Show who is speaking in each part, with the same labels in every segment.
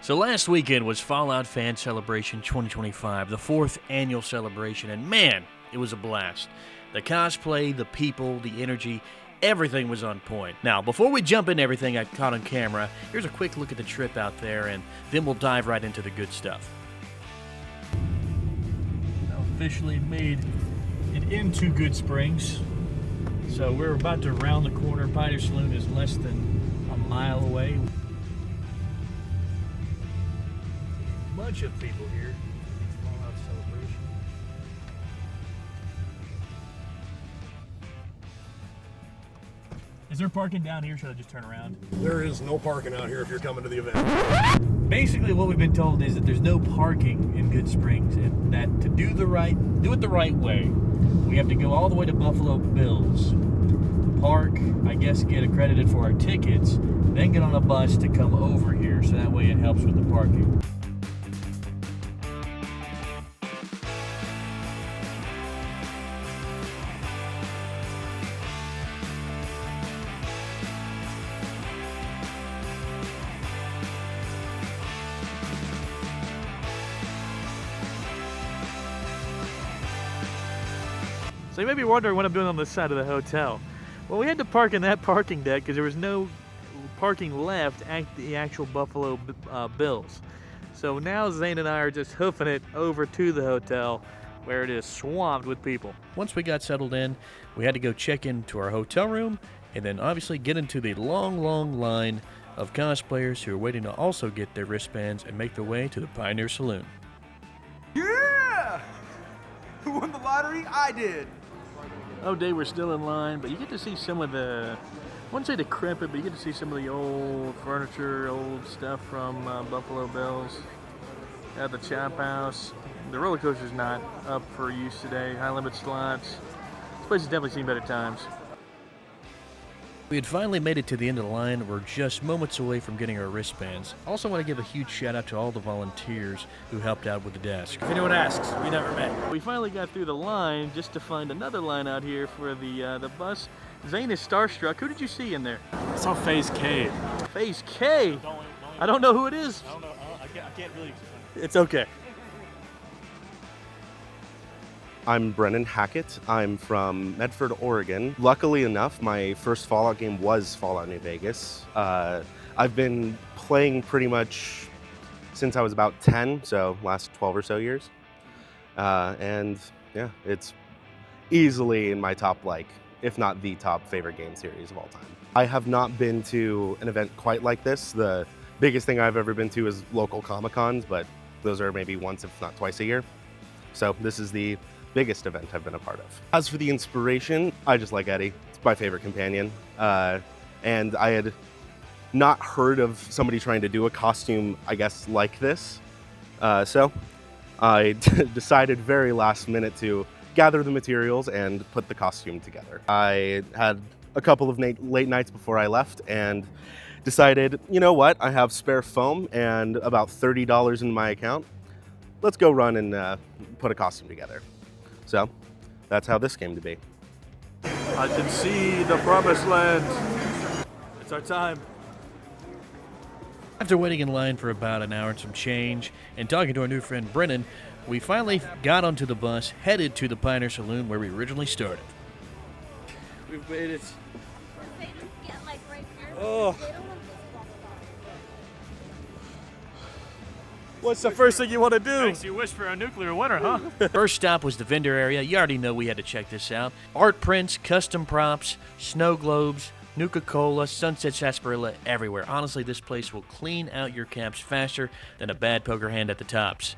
Speaker 1: So last weekend was Fallout Fan Celebration 2025, the 4th annual celebration, and man, it was a blast. The cosplay, the people, the energy, everything was on point. Now, before we jump into everything I caught on camera, here's a quick look at the trip out there, and then we'll dive right into the good stuff. Officially made it into Goodsprings. So we're about to round the corner. Pioneer Saloon is less than a mile away. Bunch of people here. Fallout celebration. Is there parking down here? Should I just turn around?
Speaker 2: There is no parking out here if you're coming to the event.
Speaker 1: Basically, what we've been told is that there's no parking in Goodsprings, and that to do it the right way, we have to go all the way to Buffalo Bills, park, I guess get accredited for our tickets, then get on a bus to come over here, so that way it helps with the parking. So you may be wondering what I'm doing on this side of the hotel. Well, we had to park in that parking deck because there was no parking left at the actual Buffalo Bills. So now Zane and I are just hoofing it over to the hotel where it is swamped with people. Once we got settled in, we had to go check into our hotel room and then obviously get into the long line of cosplayers who are waiting to also get their wristbands and make their way to the Pioneer Saloon.
Speaker 3: Yeah! Who won the lottery? I did.
Speaker 1: Oh, Dave, we're still in line, but you get to see some of the, I wouldn't say decrepit, but you get to see some of the old furniture, old stuff from Buffalo Bills. At the Chop House. The roller coaster's not up for use today. High limit slots. This place has definitely seen better times. We had finally made it to the end of the line. We're just moments away from getting our wristbands. Also want to give a huge shout out to all the volunteers who helped out with the desk.
Speaker 4: If anyone asks, we never met.
Speaker 1: We finally got through the line just to find another line out here for the bus. Zane is starstruck. Who did you see in there?
Speaker 4: I saw Phase K.
Speaker 1: Phase K? I don't know who it is.
Speaker 4: I don't know. I can't really.
Speaker 1: It's okay.
Speaker 5: I'm Brennan Hackett. I'm from Medford, Oregon. Luckily enough, my first Fallout game was Fallout New Vegas. I've been playing pretty much since I was about 10, so last 12 or so years. And yeah, it's easily in my top, if not the top favorite game series of all time. I have not been to an event quite like this. The biggest thing I've ever been to is local Comic-Cons, but those are maybe once, if not twice a year. So this is the biggest event I've been a part of. As for the inspiration, I just like Eddie. It's my favorite companion. And I had not heard of somebody trying to do a costume, I guess, like this. So I decided very last minute to gather the materials and put the costume together. I had a couple of late nights before I left and decided, you know what, I have spare foam and about $30 in my account. Let's go run and put a costume together. So that's how this came to be.
Speaker 4: I can see the promised land. It's our time.
Speaker 1: After waiting in line for about an hour and some change and talking to our new friend Brennan, we finally got onto the bus, headed to the Pioneer Saloon where we originally started.
Speaker 4: We've made it. Oh. What's the first thing you want to do?
Speaker 6: Makes you wish for a nuclear winter, huh?
Speaker 1: First stop was the vendor area. You already know we had to check this out. Art prints, custom props, snow globes, Nuka-Cola, Sunset Sarsaparilla, everywhere. Honestly, this place will clean out your caps faster than a bad poker hand at the tops.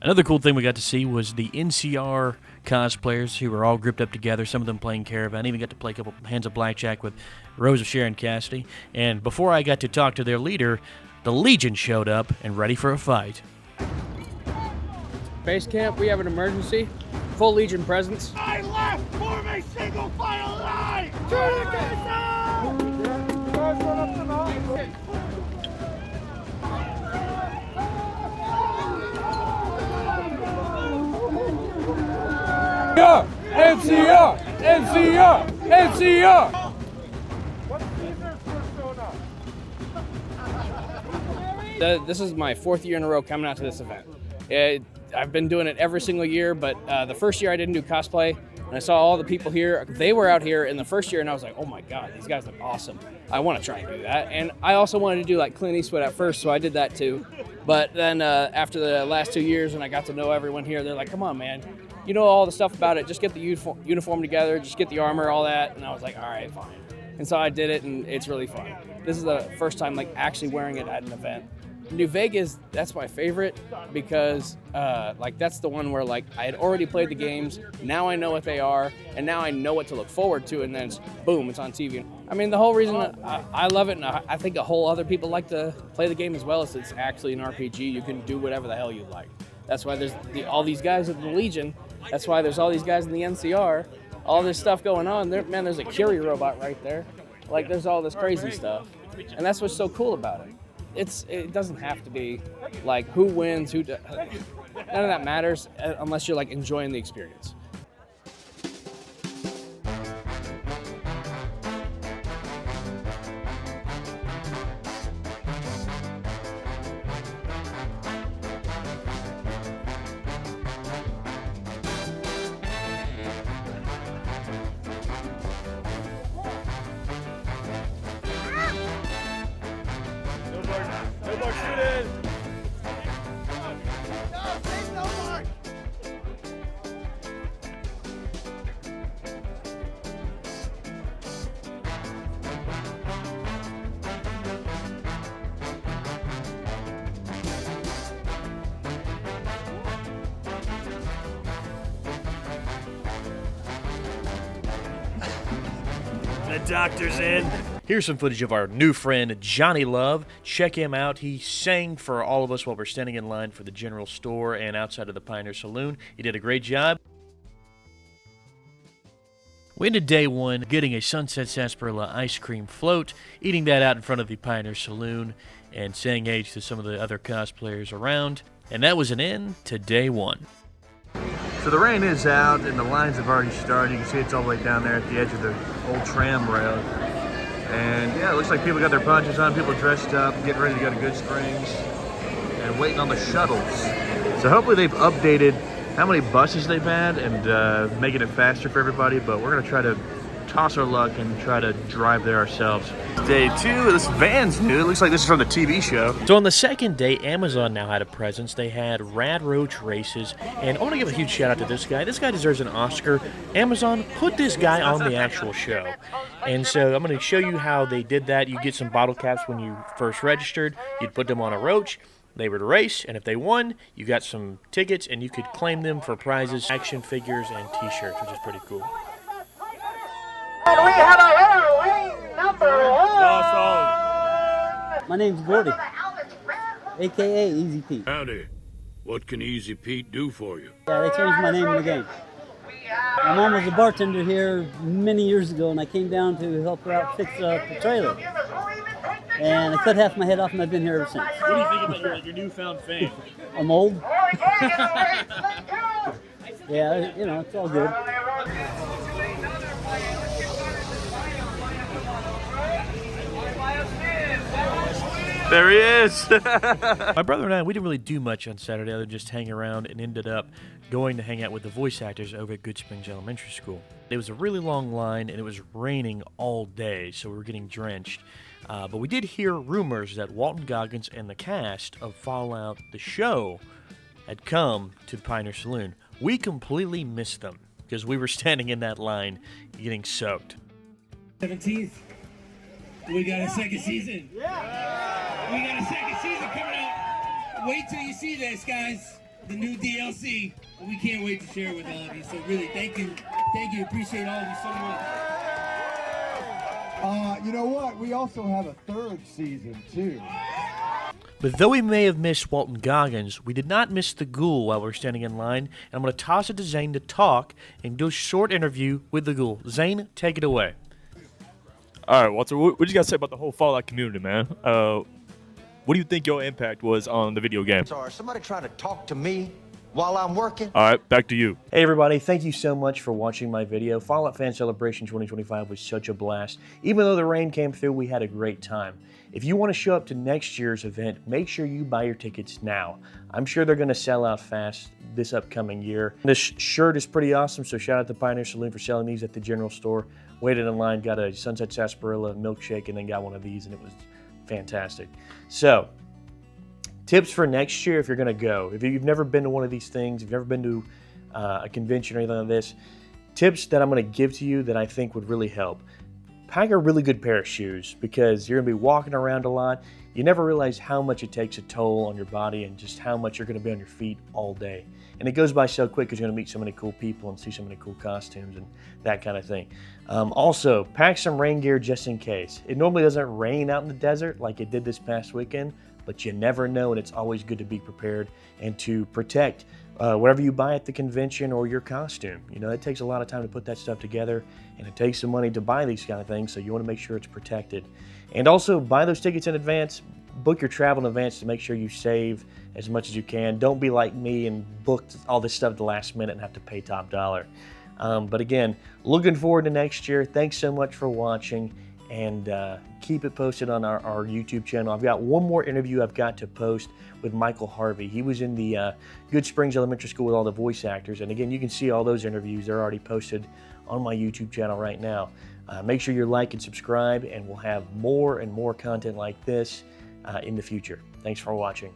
Speaker 1: Another cool thing we got to see was the NCR cosplayers who were all grouped up together, some of them playing Caravan. Even got to play a couple hands of blackjack with Rose of Sharon Cassidy. And before I got to talk to their leader, the Legion showed up and ready for a fight.
Speaker 7: Base camp, we have an emergency. Full Legion presence.
Speaker 8: I left! Form a single file line! Tourniquets out!
Speaker 3: Yeah! NCR! NCR! NCR!
Speaker 7: This is my 4th year in a row coming out to this event. I've been doing it every single year, but the first year I didn't do cosplay, and I saw all the people here. They were out here in the first year, and I was like, oh my God, these guys look awesome. I want to try and do that. And I also wanted to do like Clint Eastwood at first, so I did that too. But then after the last 2 years, and I got to know everyone here, they're like, come on, man. You know all the stuff about it. Just get the uniform together, just get the armor, all that. And I was like, all right, fine. And so I did it, and it's really fun. This is the first time like actually wearing it at an event. New Vegas, that's my favorite because like that's the one where like I had already played the games, now I know what they are, and now I know what to look forward to, and then it's boom, it's on TV. I mean, the whole reason I love it, and I think a whole other people like to play the game as well, is it's actually an RPG. You can do whatever the hell you like. That's why there's all these guys at the Legion. That's why there's all these guys in the NCR. All this stuff going on. Man, there's a Curie robot right there. Like, there's all this crazy stuff. And that's what's so cool about it. It doesn't have to be like who wins, none of that matters unless you're like enjoying the experience.
Speaker 6: No more shooting.
Speaker 4: The doctor's in. Here's some footage of our new friend, Johnny Love. Check him out. He sang for all of us while we're standing in line for the general store and outside of the Pioneer Saloon. He did a great job. We ended day one getting a Sunset Sarsaparilla ice cream float, eating that out in front of the Pioneer Saloon, and saying hey to some of the other cosplayers around. And that was an end to day one.
Speaker 1: So the rain is out and the lines have already started. You can see it's all the way down there at the edge of the old tram rail. And yeah, it looks like people got their ponchos on, people dressed up, getting ready to go to Goodsprings, and waiting on the shuttles. So hopefully they've updated how many buses they've had and making it faster for everybody, but we're gonna try to toss our luck and try to drive there ourselves. Day two, this van's new. It looks like this is from the TV show.
Speaker 4: So on the second day, Amazon now had a presence. They had Rad Roach races, and I want to give a huge shout out to this guy. This guy deserves an Oscar. Amazon, put this guy on the actual show. And so I'm going to show you how they did that. You get some bottle caps when you first registered. You'd put them on a roach. They would race, and if they won, you got some tickets, and you could claim them for prizes, action figures, and t-shirts, which is pretty cool.
Speaker 8: And we have a heroine number one.
Speaker 9: My name's Gordy, a.k.a. Easy Pete.
Speaker 10: Howdy. What can Easy Pete do for you?
Speaker 9: Yeah, they changed my name in the game. My mom was a bartender here many years ago, and I came down to help her out fix the trailer. And I cut half my head off, and I've been here ever since.
Speaker 4: What do you think about your newfound fame?
Speaker 9: I'm old. Yeah, you know, it's all good.
Speaker 1: There he is.
Speaker 4: My brother and I, we didn't really do much on Saturday other than just hang around, and ended up going to hang out with the voice actors over at Goodsprings Elementary School. It was a really long line, and it was raining all day, so we were getting drenched. But we did hear rumors that Walton Goggins and the cast of Fallout, the show, had come to the Pioneer Saloon. We completely missed them because we were standing in that line getting soaked.
Speaker 11: 17th, we got a second season. Yeah! We got a second season coming out. Wait till you see this, guys. The new DLC. We can't wait to share it with all of you. So really, thank you. Thank you. Appreciate all of you so much.
Speaker 12: You know what? We also have a third season, too.
Speaker 4: But though we may have missed Walton Goggins, we did not miss the Ghoul while we were standing in line. And I'm going to toss it to Zane to talk and do a short interview with the Ghoul. Zane, take it away.
Speaker 13: All right, Walter, what you got to say about the whole Fallout community, man? What do you think your impact was on the video game?
Speaker 14: So, is somebody trying to talk to me? while I'm working.
Speaker 13: All right, back to you.
Speaker 4: Hey everybody, thank you so much for watching my video. Fallout Fan Celebration 2025 was such a blast. Even though the rain came through, we had a great time. If you want to show up to next year's event, make sure you buy your tickets now. I'm sure they're going to sell out fast this upcoming year. This shirt is pretty awesome, so shout out to Pioneer Saloon for selling these at the general store. Waited in line, got a Sunset Sarsaparilla milkshake, and then got one of these, and it was fantastic. So, tips for next year if you're going to go. If you've never been to one of these things, if you've never been to a convention or anything like this, tips that I'm going to give to you that I think would really help. Pack a really good pair of shoes because you're going to be walking around a lot. You never realize how much it takes a toll on your body and just how much you're going to be on your feet all day. And it goes by so quick because you're going to meet so many cool people and see so many cool costumes and that kind of thing. Also, pack some rain gear just in case. It normally doesn't rain out in the desert like it did this past weekend, but you never know, and it's always good to be prepared and to protect whatever you buy at the convention or your costume. You know, it takes a lot of time to put that stuff together, and it takes some money to buy these kind of things, so you want to make sure it's protected. And also, buy those tickets in advance. Book your travel in advance to make sure you save as much as you can. Don't be like me and book all this stuff at the last minute and have to pay top dollar. But again, looking forward to next year. Thanks so much for watching. And keep it posted on our YouTube channel. I've got one more interview I've got to post with Michael Harvey. He was in the Goodsprings Elementary School with all the voice actors. And again, you can see all those interviews. They're already posted on my YouTube channel right now. Make sure you like and subscribe, and we'll have more and more content like this in the future. Thanks for watching.